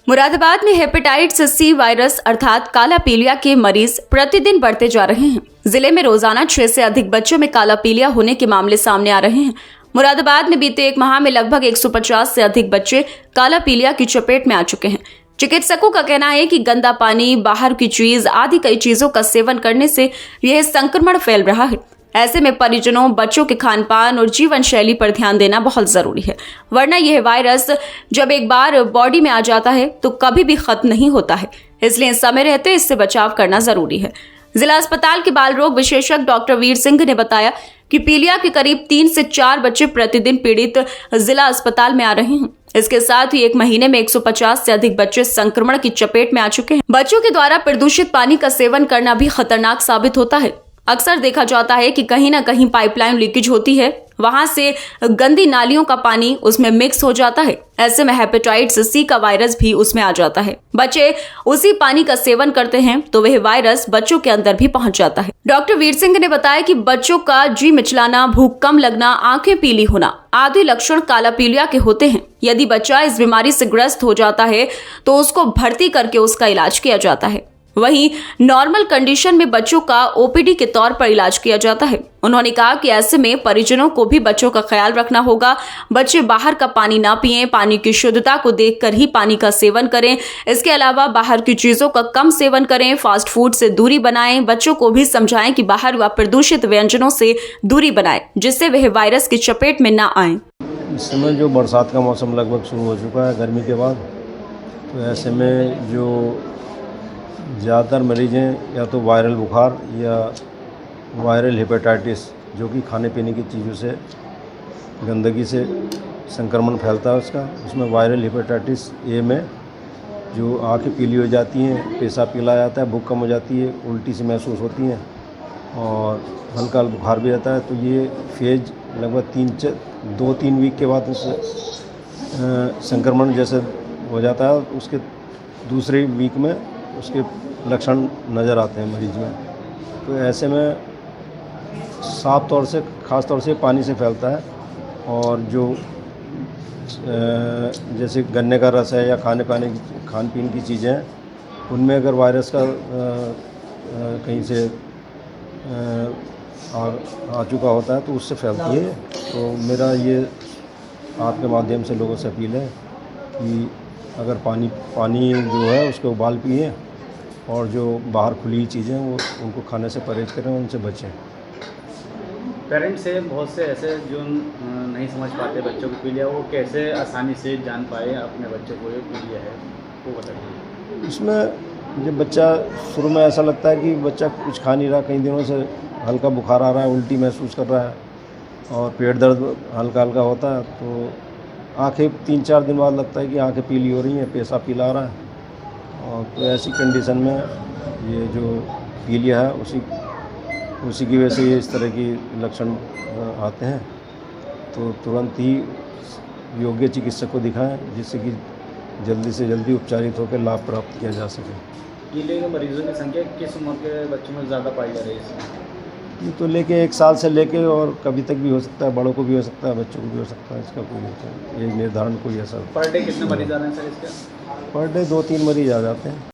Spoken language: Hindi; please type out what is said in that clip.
मुरादाबाद में हेपेटाइटिस सी वायरस अर्थात काला पीलिया के मरीज प्रतिदिन बढ़ते जा रहे हैं। जिले में रोजाना 6 से अधिक बच्चों में काला पीलिया होने के मामले सामने आ रहे हैं। मुरादाबाद में बीते एक माह में लगभग 150 से अधिक बच्चे काला पीलिया की चपेट में आ चुके हैं। चिकित्सकों का कहना है कि गंदा पानी, बाहर की चीज आदि कई चीजों का सेवन करने से यह संक्रमण फैल रहा है। ऐसे में परिजनों, बच्चों के खान पान और जीवन शैली पर ध्यान देना बहुत जरूरी है, वरना यह वायरस जब एक बार बॉडी में आ जाता है तो कभी भी खत्म नहीं होता है। इसलिए समय रहते इससे बचाव करना जरूरी है। जिला अस्पताल के बाल रोग विशेषज्ञ डॉक्टर वीर सिंह ने बताया कि पीलिया के करीब 3 से 4 बच्चे प्रतिदिन पीड़ित जिला अस्पताल में आ रहे हैं। इसके साथ ही एक महीने में 150 से अधिक बच्चे संक्रमण की चपेट में आ चुके हैं। बच्चों के द्वारा प्रदूषित पानी का सेवन करना भी खतरनाक साबित होता है। अक्सर देखा जाता है कि कहीं ना कहीं पाइपलाइन लीकेज होती है, वहां से गंदी नालियों का पानी उसमें मिक्स हो जाता है। ऐसे में हेपेटाइटिस सी का वायरस भी उसमें आ जाता है। बच्चे उसी पानी का सेवन करते हैं तो वह वायरस बच्चों के अंदर भी पहुंच जाता है। डॉक्टर वीर सिंह ने बताया कि बच्चों का जी मिचलाना, भूख कम लगना, आंखें पीली होना आदि लक्षण काला पीलिया के होते हैं। यदि बच्चा इस बीमारी से ग्रस्त हो जाता है तो उसको भर्ती करके उसका इलाज किया जाता है। वहीं नॉर्मल कंडीशन में बच्चों का ओपीडी के तौर पर इलाज किया जाता है। उन्होंने कहा कि ऐसे में परिजनों को भी बच्चों का ख्याल रखना होगा। बच्चे बाहर का पानी ना पिएं, पानी की शुद्धता को देखकर ही पानी का सेवन करें। इसके अलावा बाहर की चीजों का कम सेवन करें, फास्ट फूड से दूरी बनाएं। बच्चों को भी समझाएं कि बाहर व प्रदूषित व्यंजनों से दूरी बनाएं, जिससे वह वायरस की चपेट में ना आए। इस समय जो बरसात का मौसम लगभग शुरू हो चुका है गर्मी के बाद, तो ऐसे में जो ज़्यादातर मरीज़ हैं या तो वायरल बुखार या वायरल हेपेटाइटिस, जो कि खाने पीने की चीज़ों से, गंदगी से संक्रमण फैलता है उसमें वायरल हेपेटाइटिस ए में जो आँखें पीली हो जाती हैं, पेशाब पीला जाता है, भूख कम हो जाती है, उल्टी सी महसूस होती हैं और हल्का बुखार भी आता है। तो ये फेज लगभग 2-3 वीक के बाद उस संक्रमण जैसे हो जाता है। उसके दूसरे वीक में उसके लक्षण नज़र आते हैं मरीज में। तो ऐसे में साफ तौर से, ख़ास तौर से पानी से फैलता है। और जो जैसे गन्ने का रस है या खान पीन की चीज़ें हैं, उनमें अगर वायरस का कहीं से आ चुका होता है तो उससे फैलती है। तो मेरा ये आपके माध्यम से लोगों से अपील है कि अगर पानी जो है उसको उबाल पिए और जो बाहर खुली चीज़ें वो उनको खाने से परहेज करें, उनसे बचें। पेरेंट्स से बहुत से ऐसे जो नहीं समझ पाते बच्चों को पीलिया, वो कैसे आसानी से जान पाए अपने बच्चों को ये पीलिया है, वो बताइए। इसमें जब बच्चा शुरू में ऐसा लगता है कि बच्चा कुछ खा नहीं रहा, कई दिनों से हल्का बुखार आ रहा है, उल्टी महसूस कर रहा है और पेट दर्द हल्का हल्का होता है, तो आंखें 3-4 दिन बाद लगता है कि आंखें पीली हो रही हैं, पेशाब पीला आ रहा है। और तो ऐसी कंडीशन में ये जो पीलिया है उसी की वजह से ये इस तरह की लक्षण आते हैं। तो तुरंत ही योग्य चिकित्सक को दिखाएं, जिससे कि जल्दी से जल्दी उपचारित होकर लाभ प्राप्त किया जा सके। पीलिया के मरीजों की संख्या किस उम्र के बच्चों में ज़्यादा पाई जा रही है? ये तो लेके 1 साल से लेके और कभी तक भी हो सकता है, बड़ों को भी हो सकता है, बच्चों को भी हो सकता है। इसका कोई ये निर्धारण कोई ऐसा पर डे कितने मरीज आ रहे हैं सर इसके? पर डे 2-3 मरीज आ जाते हैं।